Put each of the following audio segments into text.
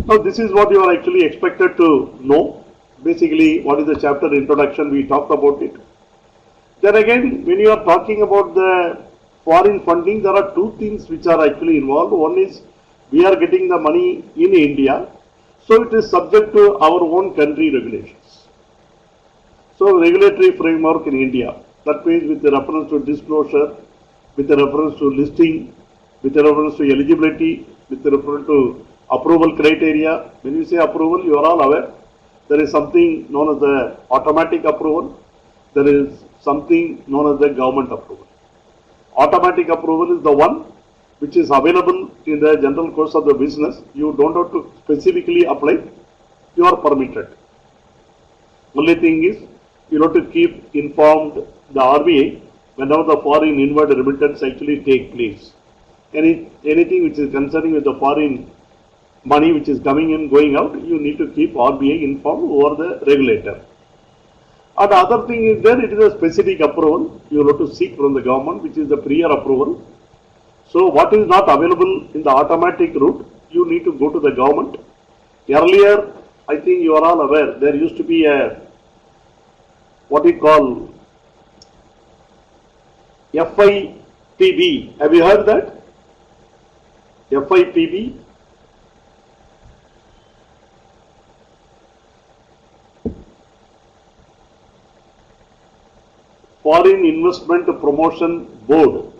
Now this is what you are actually expected to know. Basically, what is the chapter introduction? We talked about it. Then again, when you are talking about the foreign funding, there are two things which are actually involved. One is we are getting the money in India, so it is subject to our own country regulations. So regulatory framework in India, that means with the reference to disclosure, with the reference to listing, with the reference to eligibility, with the reference to approval criteria. When you say approval, you are all aware. There is something known as the automatic approval. There is something known as the government approval. Automatic approval is the one which is available in the general course of the business. You don't have to specifically apply. You are permitted. Only thing is, you have to keep informed the RBI whenever the foreign inward remittance actually take place. Anything which is concerning with the foreign money which is coming in, going out, you need to keep RBI informed over the regulator. And the other thing is that it is a specific approval you have to seek from the government, which is the prior approval. So what is not available in the automatic route, you need to go to the government. Earlier, I think you are all aware, there used to be a what we call FIPB. Have you heard that? FIPB? Foreign Investment Promotion Board,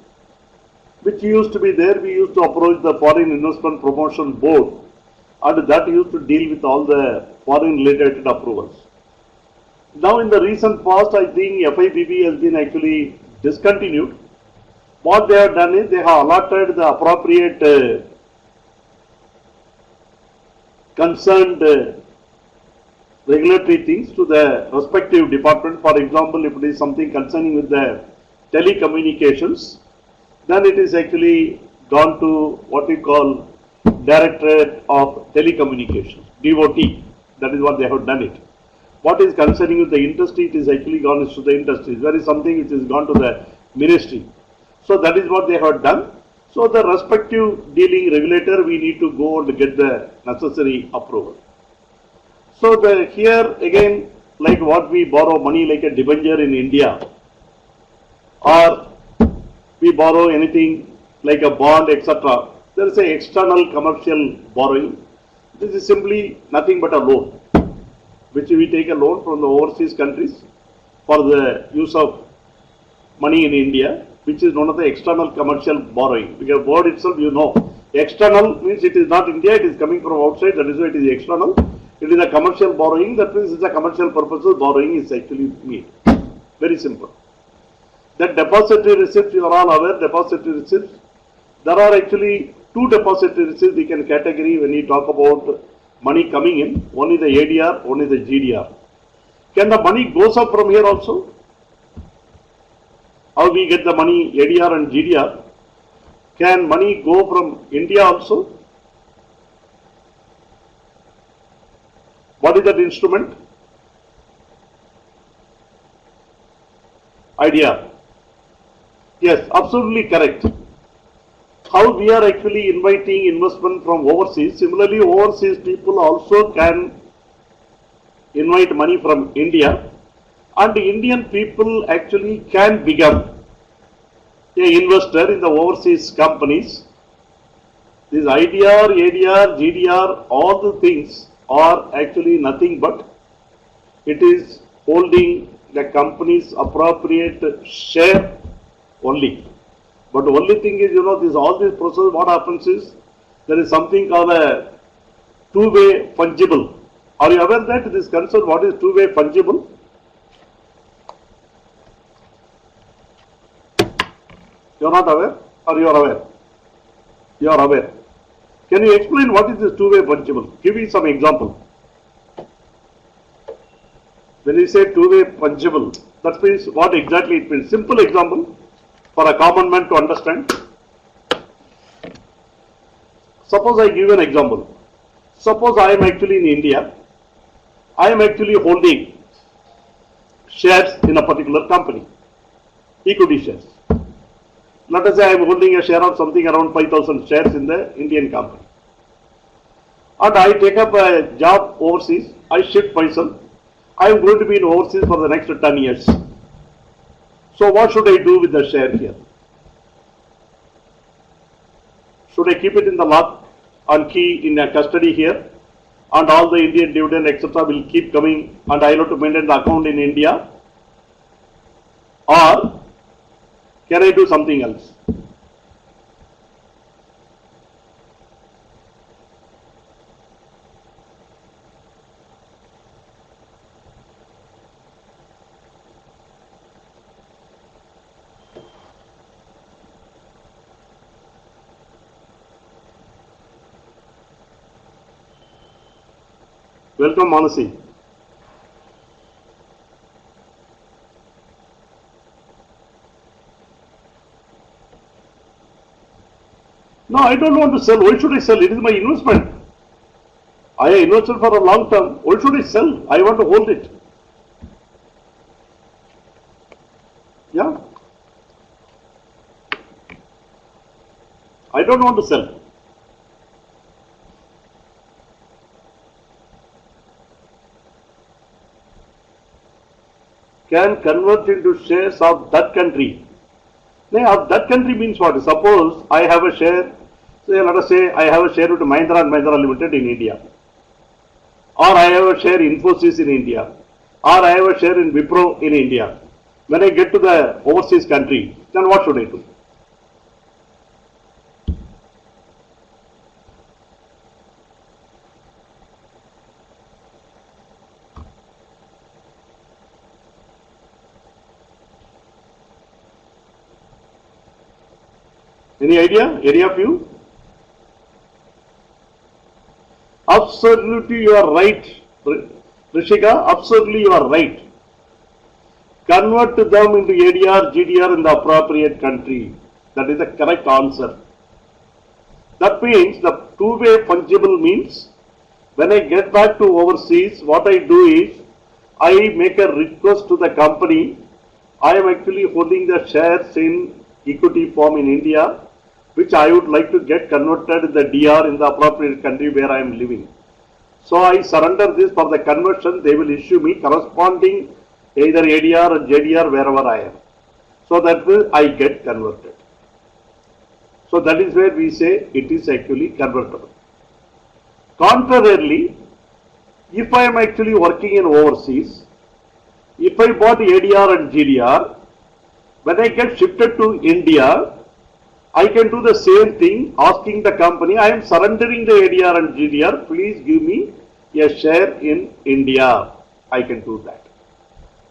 which used to be there. We used to approach the Foreign Investment Promotion Board, and that used to deal with all the foreign related approvals. Now in the recent past, I think FIPB has been actually discontinued. What they have done is they have allotted the appropriate concerned regulatory things to the respective department. For example, if it is something concerning with the telecommunications, then it is actually gone to what we call Directorate of Telecommunications, DOT. That is what they have done it. What is concerning with the industry, it is actually gone to the industry. There is something which is gone to the ministry. So that is what they have done. So the respective dealing regulator, we need to go and get the necessary approval. So here again, like what we borrow money like a debenture in India, or we borrow anything like a bond, etc. There is an external commercial borrowing. This is simply nothing but a loan, which we take a loan from the overseas countries for the use of money in India, which is one of the external commercial borrowing. Because word itself, you know, external means it is not India, it is coming from outside, that is why it is external. It is a commercial borrowing, that means it's a commercial purposes borrowing is actually made. Very simple. That depository receipts, you are all aware, depository receipts. There are actually two depository receipts we can category when we talk about money coming in. One is the ADR, one is the GDR. Can the money goes up from here also? How we get the money ADR and GDR? Can money go from India also? What is that instrument? Idea. Yes, absolutely correct. How we are actually inviting investment from overseas. Similarly, overseas people also can invite money from India, and Indian people actually can become an investor in the overseas companies. This IDR, ADR, GDR, all the things are actually nothing but it is holding the company's appropriate share only. But the only thing is, you know, all this process, what happens is, there is something called a two-way fungible. Are you aware that this concern, what is two-way fungible? You are not aware, or you are aware? You are aware. Can you explain what is this two-way fungible? Give me some example. When you say two-way fungible, that means what exactly it means? Simple example for a common man to understand. Suppose I give an example. Suppose I am actually in India. I am actually holding shares in a particular company, equity shares. Let us say I am holding a share of something around 5,000 shares in the Indian company. and I take up a job overseas, I shift myself, I am going to be in overseas for the next 10 years. So what should I do with the share here? Should I keep it in the lock and key in a custody here, and all the Indian dividend etc. will keep coming and I have to maintain the account in India? Or can I do something else? Welcome, Manasi. No, I don't want to sell. Why should I sell? It is my investment. I invested for a long term. Why should I sell? I want to hold it. Yeah. I don't want to sell. Can convert into shares of that country. Now, of that country means what? Suppose I have a share, say, let us say I have a share with Mahindra and Mahindra Limited in India, or I have a share in Infosys in India, or I have a share in Wipro in India. When I get to the overseas country, then what should I do? Any idea? Any of you? Absolutely, you are right, Rishika. Absolutely, you are right. Convert them into ADR, GDR in the appropriate country. That is the correct answer. That means the two-way fungible means when I get back to overseas, what I do is I make a request to the company. I am actually holding the shares in equity form in India, which I would like to get converted in the DR in the appropriate country where I am living. So I surrender this for the conversion. They will issue me corresponding either ADR or JDR wherever I am. So that will I get converted. So that is where we say it is actually convertible. Contrarily, if I am actually working in overseas, if I bought ADR and GDR, when I get shifted to India, I can do the same thing, asking the company, I am surrendering the ADR and GDR, please give me a share in India. I can do that.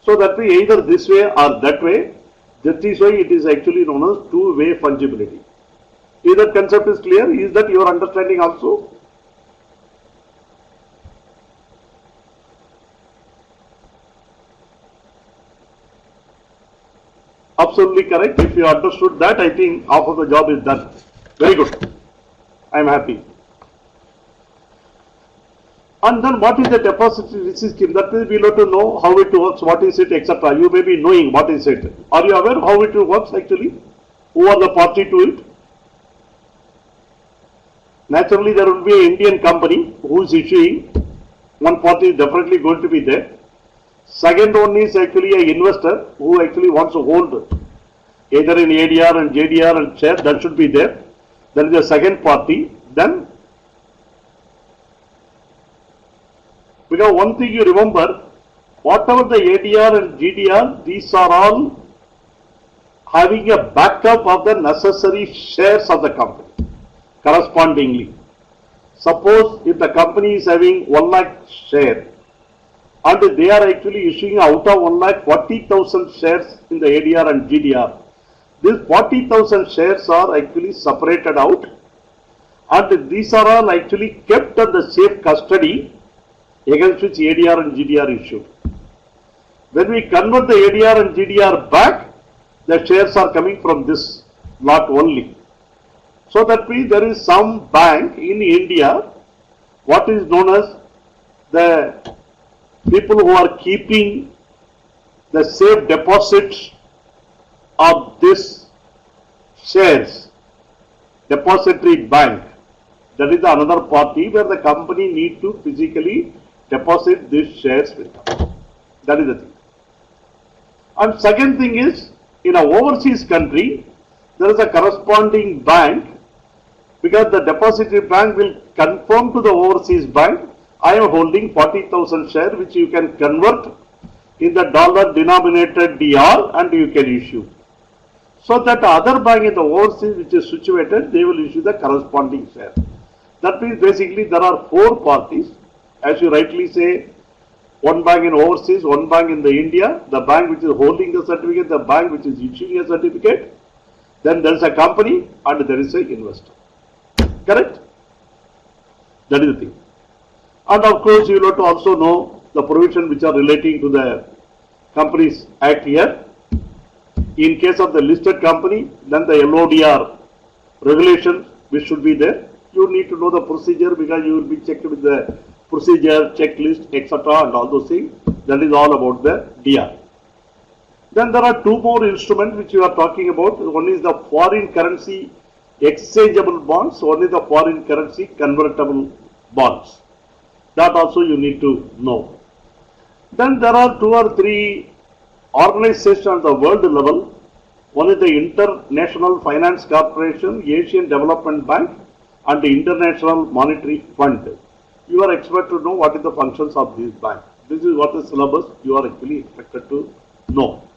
So that way, either this way or that way, that is why it is actually known as two-way fungibility. If that concept is clear, is that your understanding also? Absolutely correct. If you understood that, I think half of the job is done. Very good. I am happy. And then what is the depository receipt scheme? That means we will have to know how it works, what is it, etc. You may be knowing what is it. Are you aware how it works actually? Who are the party to it? Naturally, there will be an Indian company who is issuing. One party is definitely going to be there. Second one is actually an investor who actually wants to hold either in ADR and JDR and share, that should be there. There is a second party. Then, because one thing you remember, whatever the ADR and GDR, these are all having a backup of the necessary shares of the company correspondingly. Suppose if the company is having 1 lakh share, and they are actually issuing out of 1,40,000 shares in the ADR and GDR. These 40,000 shares are actually separated out, and these are all actually kept under safe custody against which ADR and GDR issued. When we convert the ADR and GDR back, the shares are coming from this lot only. So that means there is some bank in India, what is known as the people who are keeping the safe deposits of this shares, depository bank. That is another party where the company need to physically deposit these shares with them. That is the thing. And second thing is, in an overseas country, there is a corresponding bank, because the depository bank will confirm to the overseas bank, I am holding 40,000 shares which you can convert in the dollar denominated DR and you can issue. So that other bank in the overseas which is situated, they will issue the corresponding share. That means basically there are four parties, as you rightly say, one bank in overseas, one bank in the India, the bank which is holding the certificate, the bank which is issuing a certificate, then there is a company and there is an investor. Correct? That is the thing. And of course, you will have to also know the provision which are relating to the Companies Act here. In case of the listed company, then the LODR regulations which should be there. You need to know the procedure because you will be checked with the procedure, checklist, etc. and all those things. That is all about the DR. Then there are two more instruments which you are talking about. One is the foreign currency exchangeable bonds, one is the foreign currency convertible bonds. That also you need to know. Then there are two or three organizations at the world level. One is the International Finance Corporation, Asian Development Bank and the International Monetary Fund. You are expected to know what is the functions of these banks. This is what the syllabus you are actually expected to know.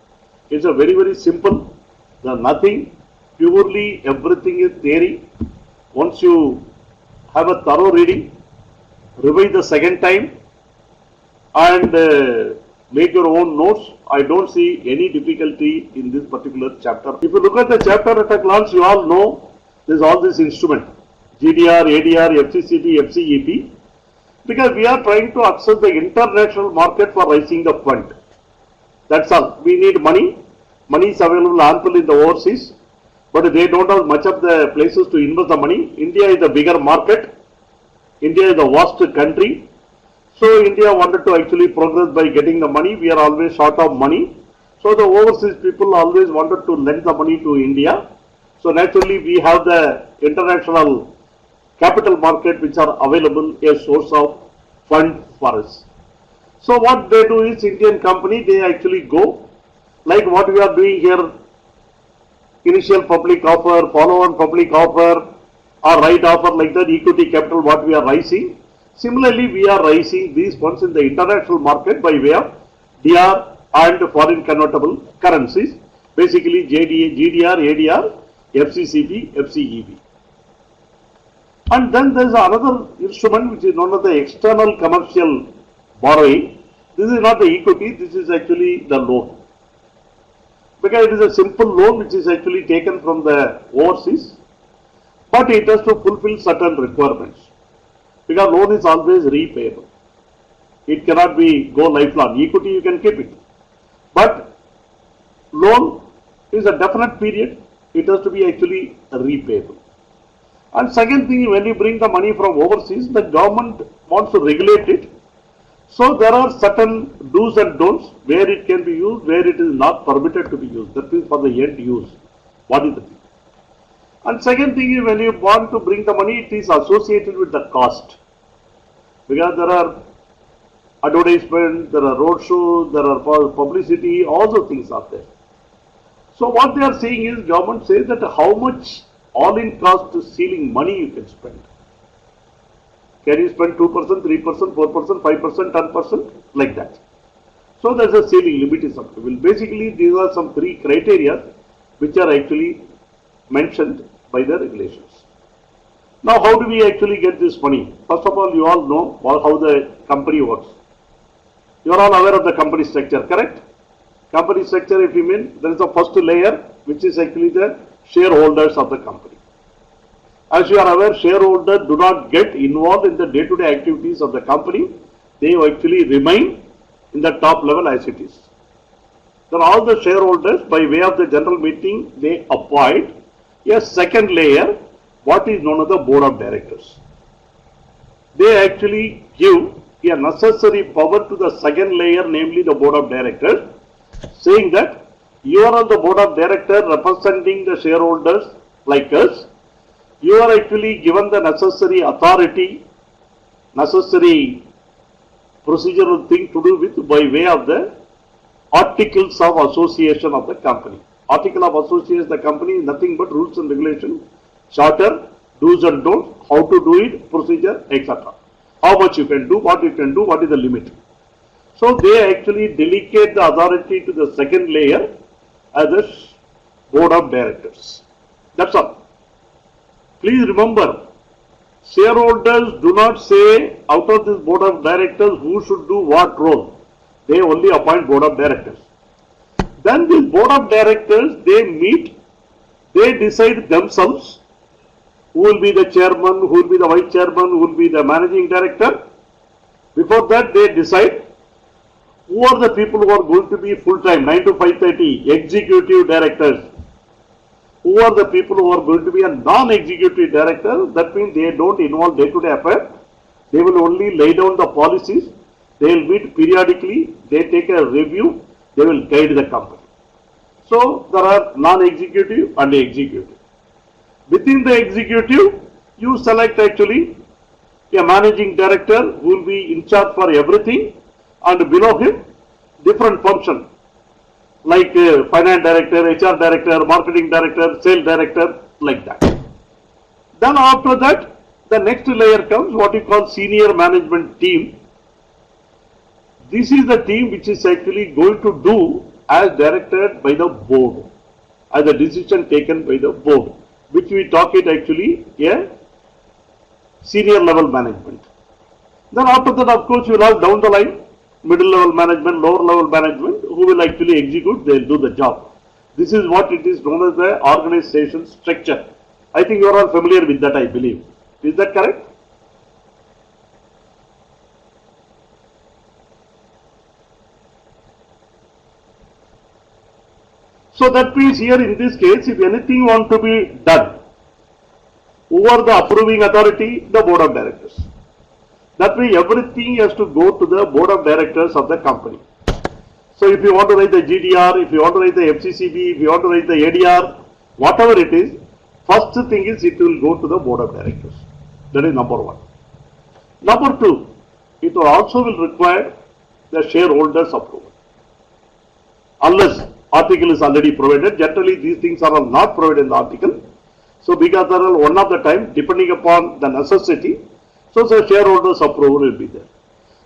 It's a very, very simple. There is nothing, purely everything is theory. Once you have a thorough reading, revise the second time and make your own notes. I don't see any difficulty in this particular chapter. If you look at the chapter at a glance, you all know there's all this instrument, GDR, ADR, FCCB, FCEP, because we are trying to access the international market for raising the fund. That's all. We need money. Money is available ample in the overseas, but they don't have much of the places to invest the money. India is the bigger market. India is a vast country. So India wanted to actually progress by getting the money. We are always short of money. So the overseas people always wanted to lend the money to India. So naturally we have the international capital market which are available, a source of fund for us. So what they do is, Indian company, they actually go like what we are doing here, initial public offer, follow-on public offer or right offer, like that, equity capital what we are raising. Similarly, we are raising these funds in the international market by way of DR and foreign convertible currencies, basically GDR, ADR, FCCB, FCEB. And then there is another instrument which is known as the external commercial borrowing. This is not the equity, this is actually the loan. Because it is a simple loan which is actually taken from the overseas, but it has to fulfill certain requirements. Because loan is always repayable. It cannot be go lifelong. Equity you can keep it. But loan is a definite period. It has to be actually repayable. And second thing, when you bring the money from overseas, the government wants to regulate it. So there are certain do's and don'ts where it can be used, where it is not permitted to be used. That is for the end use. What is the thing? And second thing is, when you want to bring the money, it is associated with the cost. Because there are advertisements, there are road shows, there are publicity, all those things are there. So what they are saying is, government says that how much all-in cost ceiling money you can spend. Can you spend 2%, 3%, 4%, 5%, 10%, like that. So there is a ceiling, limit is up to. Well, basically these are some three criteria which are actually mentioned by the regulations. Now how do we actually get this money? First of all, you all know how the company works. You are all aware of the company structure, correct? Company structure, if you mean, there is a first layer which is actually the shareholders of the company. As you are aware, shareholders do not get involved in the day-to-day activities of the company. They actually remain in the top level as it is. Then all the shareholders, by way of the general meeting, they appoint a second layer, what is known as the board of directors. They actually give a necessary power to the second layer, namely the board of directors, saying that you are on the board of directors representing the shareholders like us. you are actually given the necessary authority, necessary procedural thing to do with by way of the articles of association of the company. Article of association of the company is nothing but rules and regulations, charter, do's and don'ts, how to do it, procedure, etc. How much you can do, what you can do, what is the limit. So they actually delegate the authority to the second layer as a board of directors. That's all. Please remember, shareholders do not say out of this board of directors who should do what role. They only appoint board of directors. Then this board of directors, they meet, they decide themselves who will be the chairman, who will be the vice chairman, who will be the managing director. Before that, they decide who are the people who are going to be full-time, 9 to 5:30, executive directors. Who are the people who are going to be a non-executive director? That means they don't involve day-to-day affairs. They will only lay down the policies. They will meet periodically. They take a review. They will guide the company. So there are non-executive and executive. Within the executive, you select actually a managing director who will be in charge for everything, and below him different function like finance director, HR director, marketing director, sales director, like that. Then after that, the next layer comes what you call senior management team. This is the team which is actually going to do as directed by the board, as a decision taken by the board, which we talk it actually a senior level management. Then after that, of course, you will have down the line middle level management, lower level management, who will actually execute, they will do the job. This is what it is known as the organization structure. I think you are all familiar with that, I believe. Is that correct? So that means here in this case, if anything want to be done, who are the approving authority? The board of directors. That way everything has to go to the board of directors of the company. So if you want to write the GDR, if you want to write the FCCB, if you want to write the ADR, whatever it is, first thing is it will go to the board of directors. That is number one. Number two, it also will require the shareholders' approval. Unless article is already provided, generally these things are not provided in the article. So because there are one of the time, depending upon the necessity, so the shareholders' approval will be there.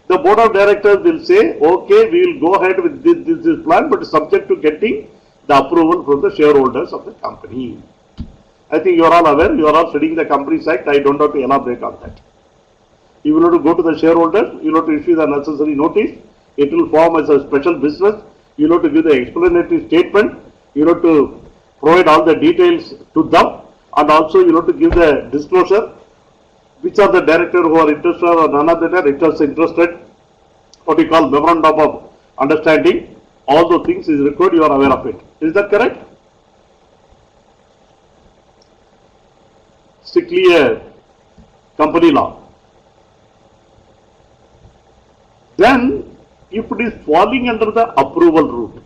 The board of directors will say, okay, we will go ahead with this plan, but subject to getting the approval from the shareholders of the company. I think you are all aware, you are all studying the Companies Act, I don't have to elaborate on that. You will have to go to the shareholders, you will have to issue the necessary notice, it will form as a special business, you will have to give the explanatory statement, you will have to provide all the details to them, and also you will have to give the disclosure, which are the directors who are interested or none of the directors interested, what we call memorandum of understanding, all those things is required, you are aware of it. Is that correct? Strictly a company law. Then, if it is falling under the approval route,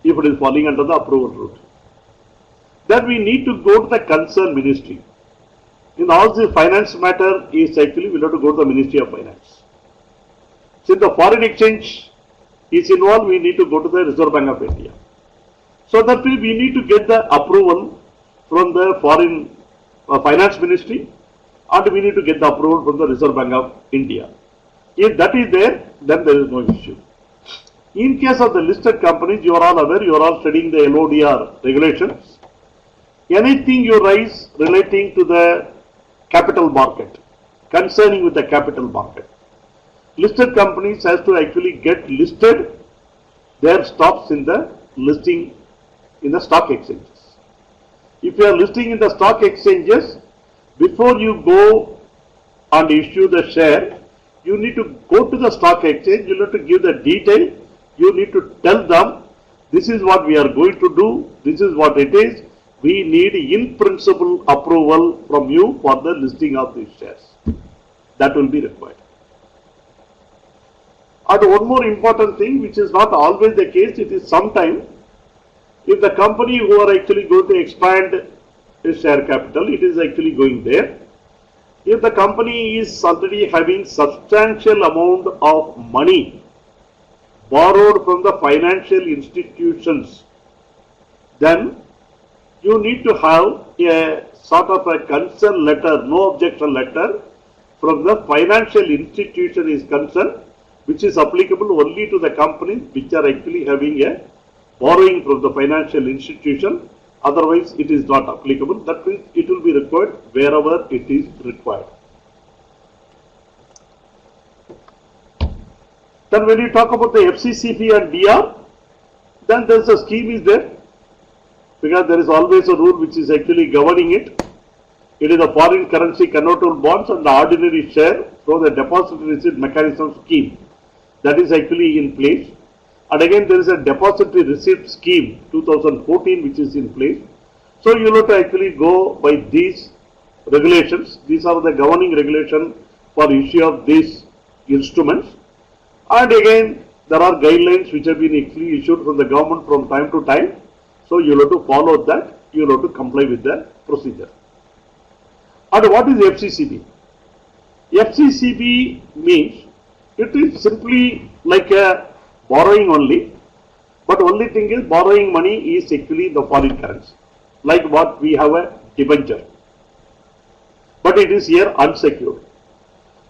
then we need to go to the concerned ministry. In all the finance matter is actually we have to go to the Ministry of Finance. Since the foreign exchange is involved, we need to go to the Reserve Bank of India. So that we need to get the approval from the foreign finance ministry, and we need to get the approval from the Reserve Bank of India. If that is there, then there is no issue. In case of the listed companies, you are all aware, you are all studying the LODR regulations. Anything you raise relating to the capital market, concerning with the capital market, listed companies has to actually get listed their stocks in the listing in the stock exchanges. If you are listing in the stock exchanges, before you go and issue the share, you need to go to the stock exchange, you need to give the detail, you need to tell them, this is what we are going to do, this is what it is, we need in principle approval from you for the listing of these shares. That will be required. And one more important thing, which is not always the case, it is sometime, if the company who are actually going to expand share capital, it is actually going there. If the company is already having substantial amount of money borrowed from the financial institutions, then you need to have a sort of a consent letter, no objection letter from the financial institution is concerned, which is applicable only to the companies which are actually having a borrowing from the financial institution. Otherwise, it is not applicable. That means it will be required wherever it is required. Then when you talk about the FCCB and DR, then there is a scheme is there, because there is always a rule which is actually governing it. It is a foreign currency convertible bonds and the ordinary share through the deposit receipt mechanism scheme that is actually in place. And again there is a depository receipt scheme 2014 which is in place. So you have to actually go by these regulations. These are the governing regulation for issue of these instruments. And again there are guidelines which have been actually issued from the government from time to time. So you have to follow that, you have to comply with the procedure. And what is FCCB? FCCB means it is simply like a borrowing only, but only thing is borrowing money is actually the foreign currency, like what we have a debenture, but it is here unsecured.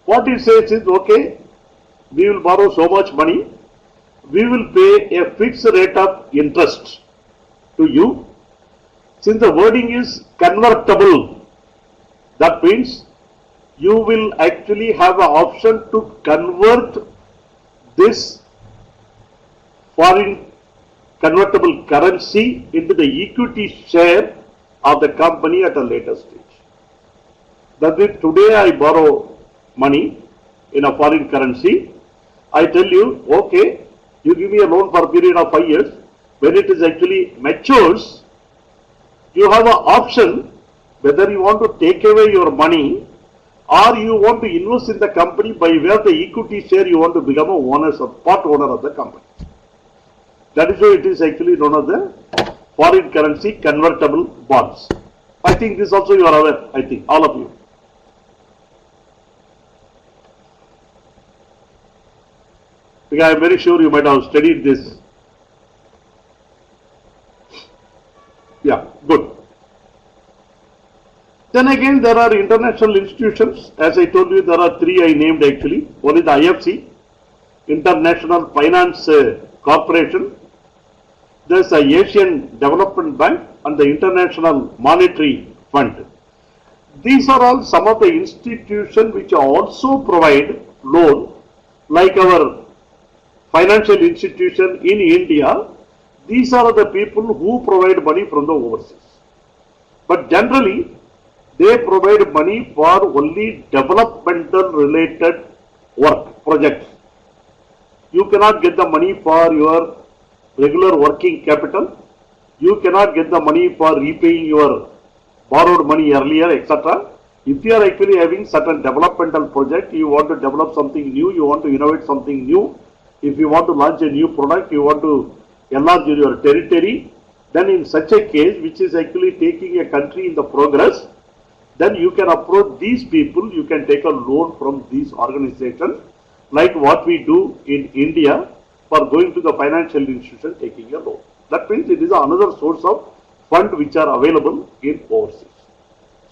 What it says is, okay, we will borrow so much money, we will pay a fixed rate of interest to you. Since the wording is convertible, that means you will actually have an option to convert this foreign convertible currency into the equity share of the company at a later stage. That is, today I borrow money in a foreign currency. I tell you, okay, you give me a loan for a period of 5 years. When it is actually matures, you have an option whether you want to take away your money or you want to invest in the company by way of the equity share, you want to become a part owner of the company. That is why it is actually known as the foreign currency convertible bonds. I think this also you are aware, I think, all of you. Because I am very sure you might have studied this. Yeah, good. Then again there are international institutions. As I told you, there are 3 I named actually. One is the IFC, International Finance Corporation. There is the Asian Development Bank and the International Monetary Fund. These are all some of the institutions which also provide loan, like our financial institution in India. These are the people who provide money from the overseas. But generally, they provide money for only developmental related work, projects. You cannot get the money for your regular working capital. You cannot get the money for repaying your borrowed money earlier, etc. If you are actually having certain developmental project, you want to develop something new, you want to innovate something new. If you want to launch a new product, you want to enlarge your territory, then in such a case, which is actually taking a country in the progress, then you can approach these people, you can take a loan from these organizations, like what we do in India for going to the financial institution taking a loan. That means it is another source of fund which are available in overseas.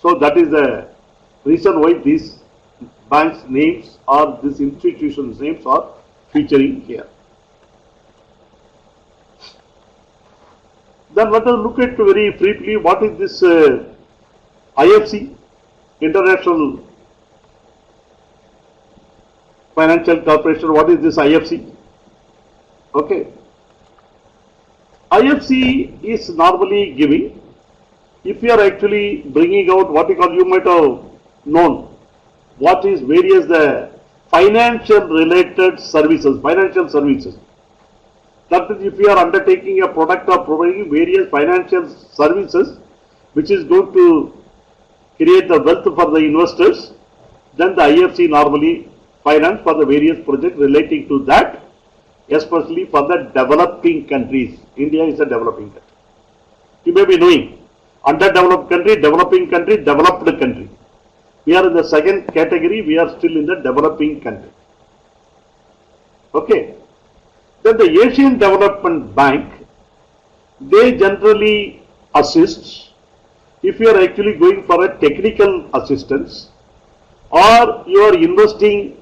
So that is the reason why these banks' names or these institutions' names are featuring here. Then let us look at very briefly what is this IFC, International Financial Corporation. What is this IFC? Okay. IFC is normally giving, if you are actually bringing out what you might have known, what is various the financial related services, financial services. That is, if you are undertaking a product or providing various financial services which is going to create the wealth for the investors, then the IFC normally finance for the various projects relating to that, especially for the developing countries. India is a developing country. You may be knowing Underdeveloped country, developing country, developed country. We are in the second category, we are still in the developing country. Okay. Then the Asian Development Bank, they generally assist if you are actually going for a technical assistance or you are investing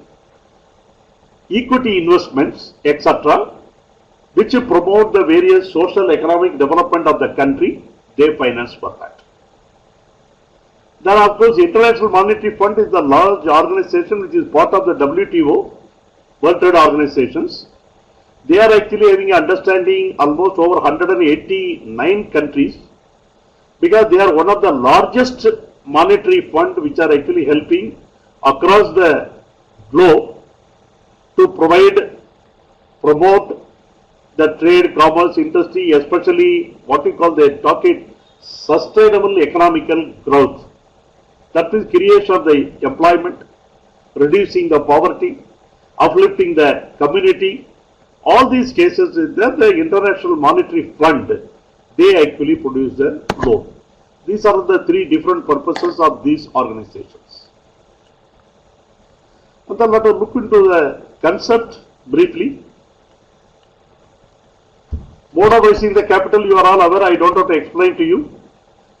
equity investments, etc., which promote the various social economic development of the country, they finance for that. Then of course International Monetary Fund is the large organization which is part of the WTO, World Trade Organizations. They are actually having understanding almost over 189 countries because they are one of the largest monetary fund which are actually helping across the globe to provide, promote the trade, commerce, industry, especially what we call the talking sustainable economical growth. That is creation of the employment, reducing the poverty, uplifting the community. All these cases is that the International Monetary Fund, they actually produce the loan. These are the three different purposes of these organizations. And then let us look into the concept briefly. Mode of raising the capital, you are all aware, I don't have to explain to you.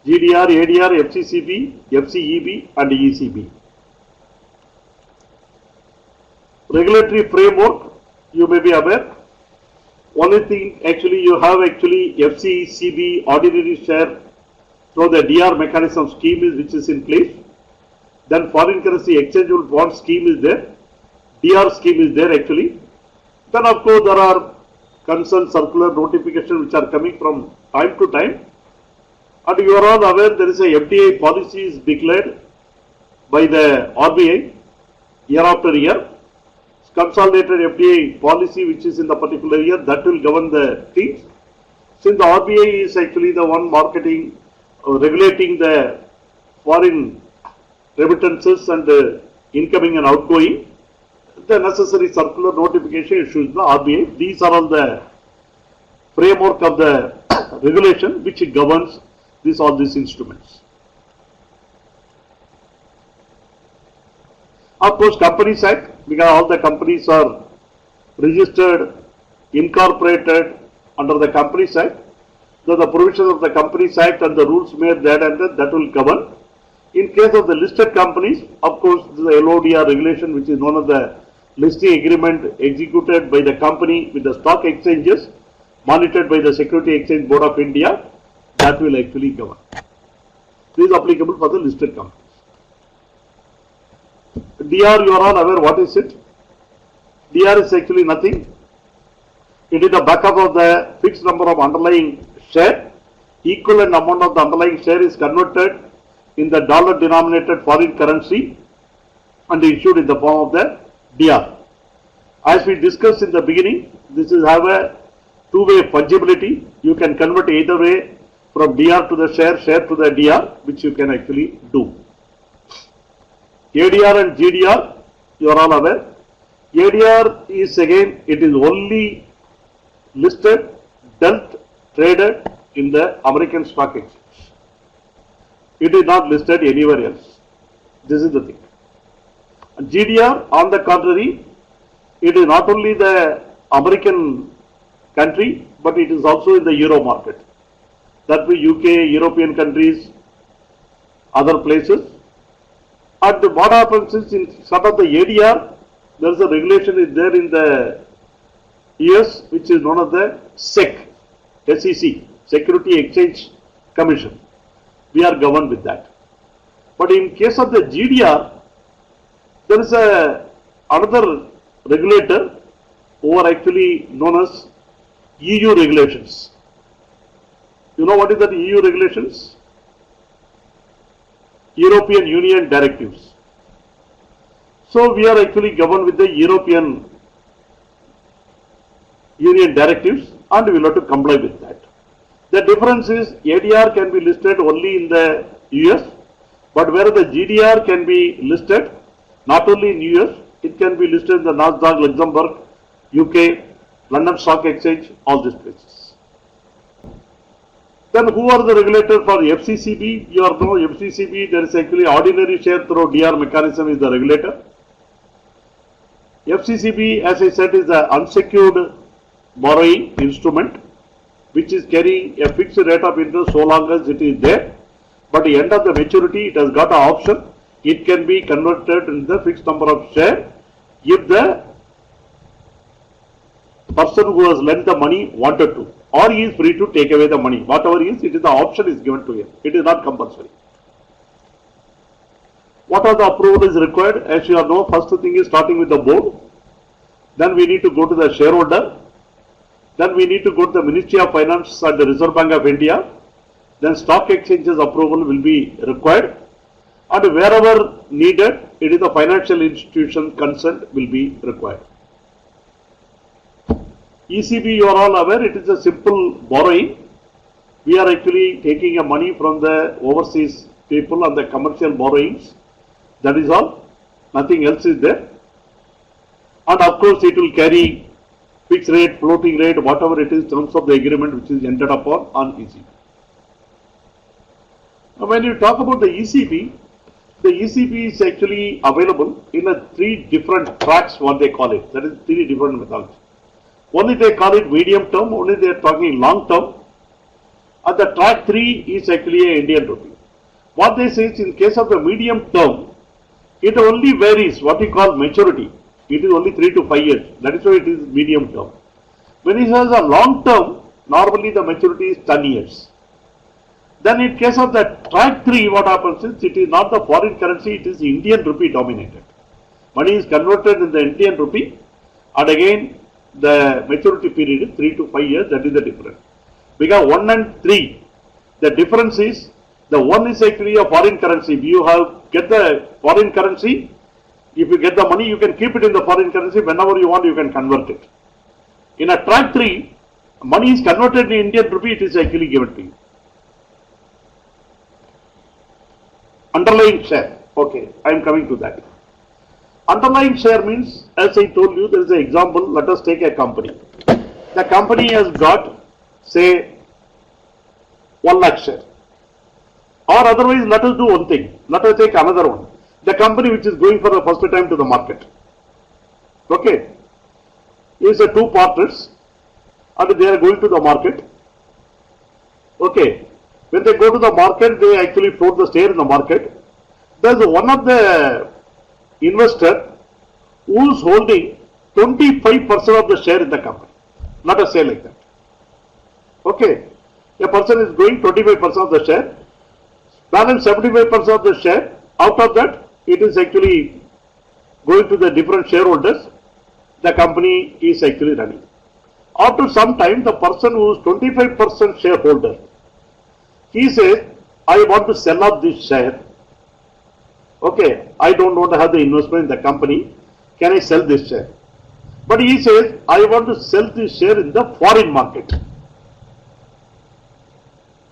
GDR, ADR, FCCB, FCEB and ECB. Regulatory framework, you may be aware. Only thing actually you have actually FCCB ordinary share through the DR mechanism scheme is which is in place. Then foreign currency exchangeable bond scheme is there. DR scheme is there actually. Then of course there are concern circular notification which are coming from time to time. And you are all aware there is a FDI policy is declared by the RBI year after year. Consolidated FDI policy which is in the particular year that will govern the things. Since the RBI is actually the one marketing, regulating the foreign remittances and incoming and outgoing, the necessary circular notification issues the RBI. These are all the framework of the regulation which governs all these instruments. Of course, Companies Act, because all the companies are registered, incorporated under the Companies Act. So the provisions of the Companies Act and the rules made that and that will govern. In case of the listed companies, of course, the LODR regulation, which is one of the listing agreement executed by the company with the stock exchanges, monitored by the Security Exchange Board of India, that will actually govern. This is applicable for the listed companies. DR, you are all aware what is it? DR is actually nothing. It is the backup of the fixed number of underlying share. Equivalent amount of the underlying share is converted in the dollar denominated foreign currency and issued in the form of the DR. As we discussed in the beginning, this is have a two-way fungibility. You can convert either way from DR to the share, share to the DR, which you can actually do. ADR and GDR, you are all aware. ADR is again, it is only listed, dealt, traded in the American Stock Exchange. It is not listed anywhere else. This is the thing. And GDR, on the contrary, it is not only the American country, but it is also in the Euro market. That be UK, European countries, other places. And what happens is in sort of the ADR, there is a regulation is there in the US, which is known as the SEC, SEC, Security Exchange Commission. We are governed with that. But in case of the GDR, there is another regulator who are actually known as EU regulations. You know what is that EU regulations? European Union directives. So we are actually governed with the European Union directives and we will have to comply with that. The difference is ADR can be listed only in the US, but where the GDR can be listed not only in US, it can be listed in the Nasdaq, Luxembourg, UK, London Stock Exchange, all these places. Then who are the regulator for FCCB? You know FCCB, there is actually ordinary share through DR mechanism is the regulator. FCCB, as I said, is the unsecured borrowing instrument which is carrying a fixed rate of interest so long as it is there. But at the end of the maturity, it has got an option. It can be converted into the fixed number of share if the person who has lent the money wanted to, or he is free to take away the money. Whatever is, it is the option is given to him. It is not compulsory. What are the approval is required? As you all know, first thing is starting with the board. Then we need to go to the shareholder. Then we need to go to the Ministry of Finance and the Reserve Bank of India. Then stock exchanges approval will be required. And wherever needed, it is the financial institution consent will be required. ECB, you are all aware, it is a simple borrowing. We are actually taking a money from the overseas people on the commercial borrowings. That is all. Nothing else is there. And of course, it will carry fixed rate, floating rate, whatever it is, terms of the agreement which is entered upon on ECB. Now, when you talk about the ECB is actually available in a 3 different tracks, what they call it. That is 3 different methods. Only they call it medium term, only they are talking long term. And the track 3 is actually a Indian rupee. What they say is in case of the medium term, it only varies what we call maturity. It is only 3 to 5 years. That is why it is medium term. When it has a long term, normally the maturity is 10 years. Then in case of the track 3, what happens is it is not the foreign currency, it is Indian rupee dominated. Money is converted in the Indian rupee, and again the maturity period is 3 to 5 years. That is the difference. Because 1 and 3, the difference is the 1 is actually a foreign currency. If you get the foreign currency, if you get the money, you can keep it in the foreign currency. Whenever you want, you can convert it. In a track 3, money is converted in Indian rupee, it is actually given to you. Underlying share. Okay, I am coming to that. Underlying share means, as I told you, there is an example. Let us take a company. The company has got, say, 1 lakh share. Or otherwise, let us do one thing. Let us take another one. The company which is going for the first time to the market. Okay. Is a 2 partners and they are going to the market. Okay. When they go to the market, they actually float the share in the market. There is one of the investor who is holding 25% of the share in the company. Let us say like that. Okay. A person is going 25% of the share. Balance 75% of the share. Out of that, it is actually going to the different shareholders. The company is actually running. After some time, the person who is 25% shareholder, he says, I want to sell off this share. Okay, I don't want to have the investment in the company. Can I sell this share? But he says, I want to sell this share in the foreign market.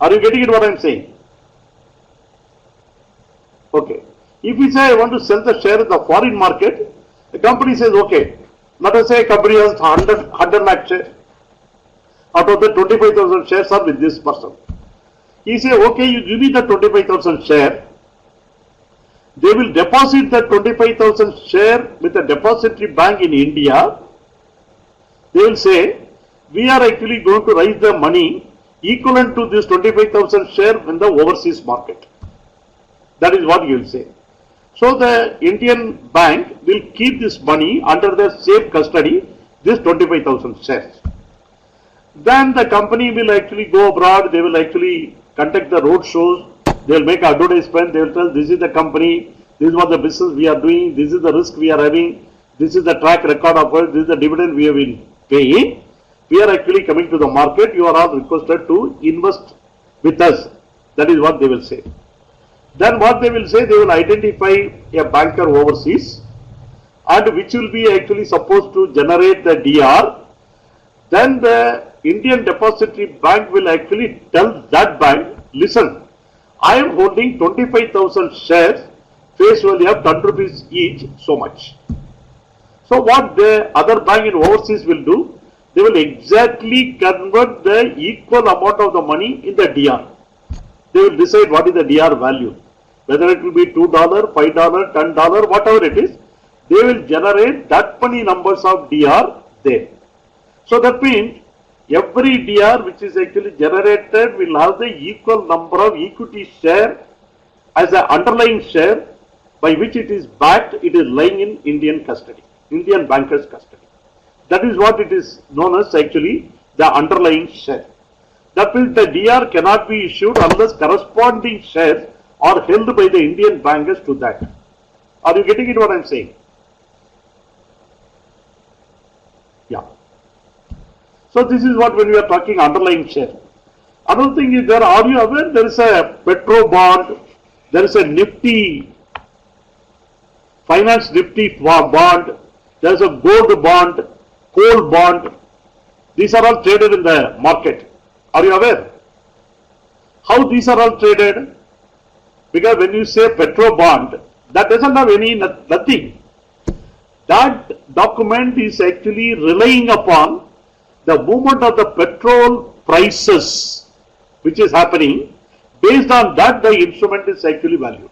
Are you getting it what I am saying? Okay. If we say I want to sell the share in the foreign market, the company says, okay, let us say a company has 100 lakh shares. Out of the 25,000 shares are with this person. He says, okay, you give me the 25,000 share. They will deposit the 25,000 share with a depository bank in India. They will say, we are actually going to raise the money equivalent to this 25,000 share in the overseas market. That is what you will say. So the Indian bank will keep this money under their safe custody, this 25,000 shares. Then the company will actually go abroad, they will actually conduct the road shows, they will make advertisement, they will tell this is the company, this is what the business we are doing, this is the risk we are having, this is the track record of it, this is the dividend we have been paying. We are actually coming to the market, you are all requested to invest with us. That is what they will say. Then what they will say, they will identify a banker overseas and which will be actually supposed to generate the DR. Then the Indian Depository Bank will actually tell that bank, listen, I am holding 25,000 shares, face value of 10 rupees each, so much. So what the other bank in overseas will do, they will exactly convert the equal amount of the money in the DR. They will decide what is the DR value. Whether it will be $2, $5, $10, whatever it is, they will generate that many numbers of DR there. So that means every DR which is actually generated will have the equal number of equity share as an underlying share by which it is backed, it is lying in Indian custody, Indian bankers' custody. That is what it is known as actually the underlying share. That means the DR cannot be issued unless corresponding shares are held by the Indian bankers to that. Are you getting it what I am saying? Yeah. So this is what when we are talking underlying share. Another thing is there, are you aware there is a Petro bond, there is a Nifty, finance Nifty bond, there is a gold bond, coal bond. These are all traded in the market. Are you aware? How these are all traded? Because when you say Petro bond, that doesn't have any nothing. That document is actually relying upon the movement of the petrol prices which is happening. Based on that, the instrument is actually valued.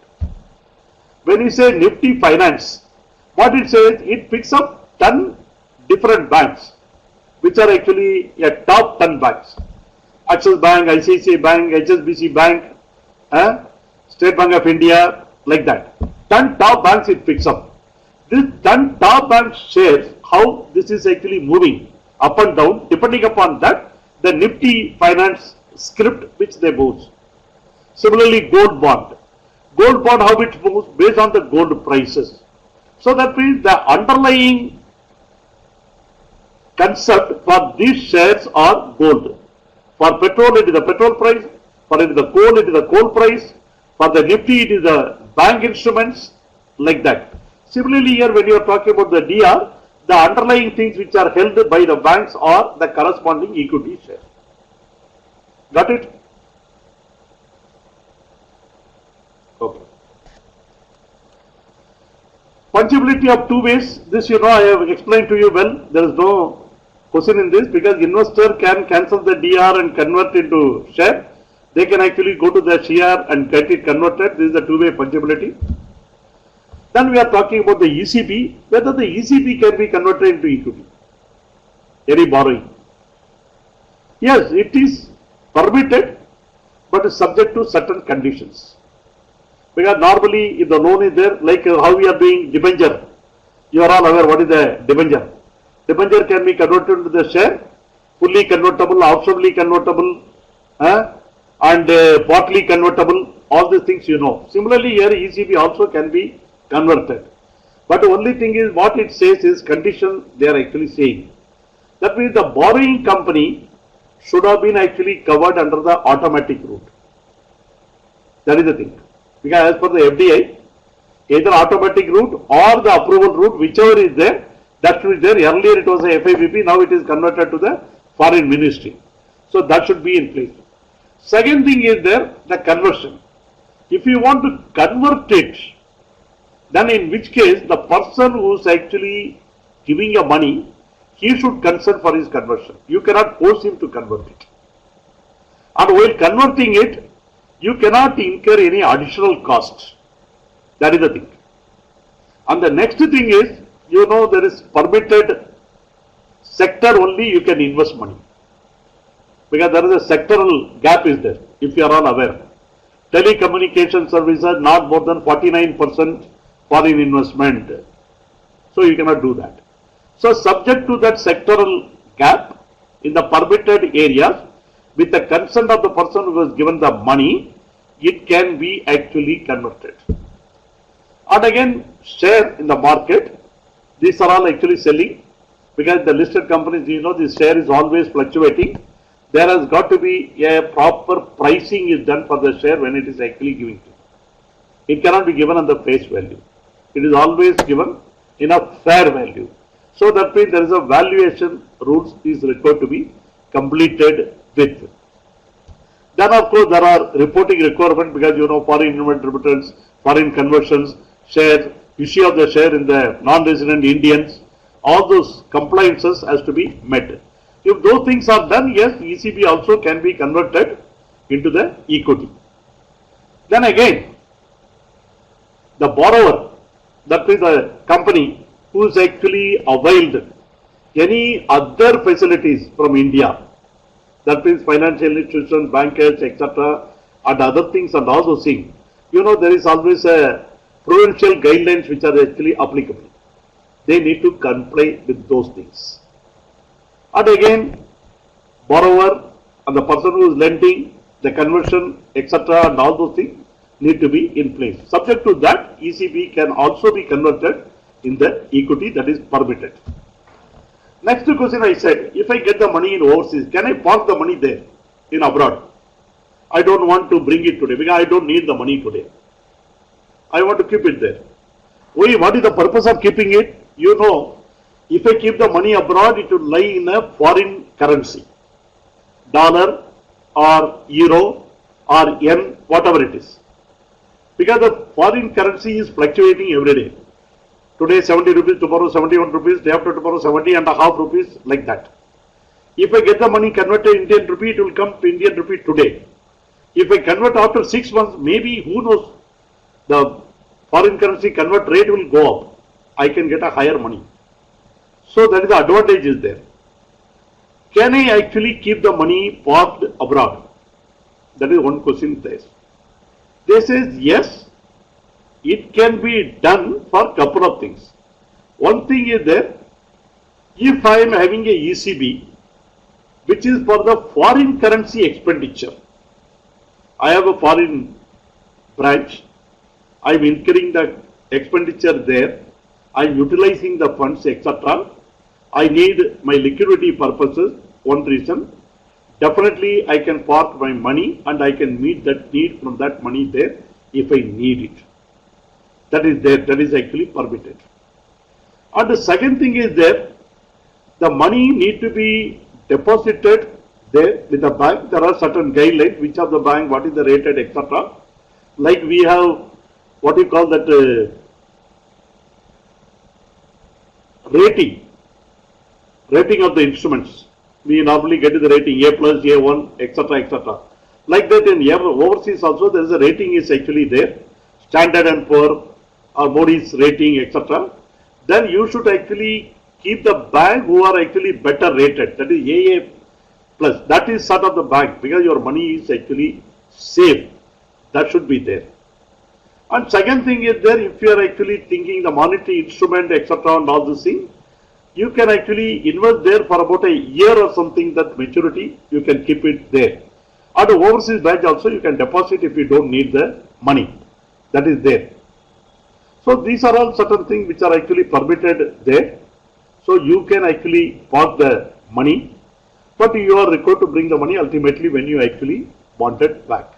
When you say Nifty Finance, what it says, it picks up 10 different banks which are actually top 10 banks. Axis Bank, ICICI Bank, HSBC Bank, State Bank of India, like that. 10 top banks it picks up. This 10 top bank shares how this is actually moving up and down. Depending upon that, the Nifty Finance script which they moves. Similarly, gold bond. Gold bond, how it moves based on the gold prices. So that means the underlying concept for these shares are gold. For petrol, it is the petrol price. For it is the coal, it is the coal price. For the Nifty, it is the bank instruments, like that. Similarly, here when you are talking about the DR, the underlying things which are held by the banks are the corresponding equity share. Got it? Okay. Fungibility of two ways. This I have explained to you well. There is no question in this because investor can cancel the DR and convert into share. They can actually go to the share and get it converted. This is the two-way fungibility. Then we are talking about the ECB, whether the ECB can be converted into equity, any borrowing. Yes, it is permitted, but is subject to certain conditions. Because normally, if the loan is there, like how we are doing debenture, you are all aware what is the debenture. Debenture can be converted into the share, fully convertible, optionally convertible, and partly convertible, all these things you know. Similarly, here ECB also can be converted. But the only thing is what it says is condition they are actually saying. That means the borrowing company should have been actually covered under the automatic route. That is the thing. Because as per the FDI, either automatic route or the approval route, whichever is there, that should be there. Earlier it was a FIPP, now it is converted to the foreign ministry. So that should be in place. Second thing is there, the conversion. If you want to convert it, then in which case the person who is actually giving you money, he should consent for his conversion. You cannot force him to convert it. And while converting it, you cannot incur any additional cost. That is the thing. And the next thing is, there is permitted sector only you can invest money. Because there is a sectoral gap is there, if you are all aware. Telecommunication services not more than 49% foreign investment. So you cannot do that. So subject to that sectoral gap in the permitted areas, with the consent of the person who has given the money, it can be actually converted. And again, share in the market, these are all actually selling, because the listed companies, this share is always fluctuating. There has got to be a proper pricing is done for the share when it is actually given to you. It cannot be given on the face value. It is always given in a fair value. So that means there is a valuation rules is required to be completed with. Then of course there are reporting requirements because foreign investment remittances, foreign conversions, share, issue of the share in the non-resident Indians, all those compliances has to be met. If those things are done, yes, ECB also can be converted into the equity. Then again, the borrower, that is a company who is actually availed any other facilities from India, that means financial institutions, bankers, etc., and other things and all those things. You know, there is always a prudential guidelines which are actually applicable. They need to comply with those things. And again, borrower and the person who is lending, the conversion, etc., and all those things need to be in place. Subject to that, ECB can also be converted in the equity, that is permitted. Next question I said, if I get the money in overseas, can I park the money there in abroad? I don't want to bring it today because I don't need the money today. I want to keep it there. Why? What is the purpose of keeping it? You know, if I keep the money abroad, it will lie in a foreign currency, dollar or euro or yen, whatever it is. Because the foreign currency is fluctuating every day. Today 70 rupees, tomorrow 71 rupees, day after tomorrow 70.5 rupees, like that. If I get the money converted Indian rupee, it will come to Indian rupee today. If I convert after 6 months, maybe who knows, the foreign currency convert rate will go up. I can get a higher money. So that is the advantage is there. Can I actually keep the money parked abroad? That is one question there. They says yes, it can be done for a couple of things. One thing is there, if I am having a ECB, which is for the foreign currency expenditure, I have a foreign branch, I am incurring the expenditure there, I am utilizing the funds, etc. I need my liquidity purposes, one reason. Definitely I can park my money and I can meet that need from that money there if I need it. That is there, that is actually permitted. And the second thing is there, the money need to be deposited there with the bank. There are certain guidelines, which of the bank, what is the rated, etc. Like we have what you call that rating of the instruments. We normally get the rating A plus, A1, etc., etc. Like that in overseas also there is a rating is actually there, Standard and Poor or Moody's rating, etc. Then you should actually keep the bank who are actually better rated, that is AA plus. That is sort of the bank because your money is actually safe. That should be there. And second thing is there, if you are actually thinking the monetary instrument, etc., and all this thing, you can actually invest there for about a year or something, that maturity, you can keep it there. At the overseas branch also, you can deposit if you don't need the money. That is there. So these are all certain things which are actually permitted there. So you can actually park the money, but you are required to bring the money ultimately when you actually want it back.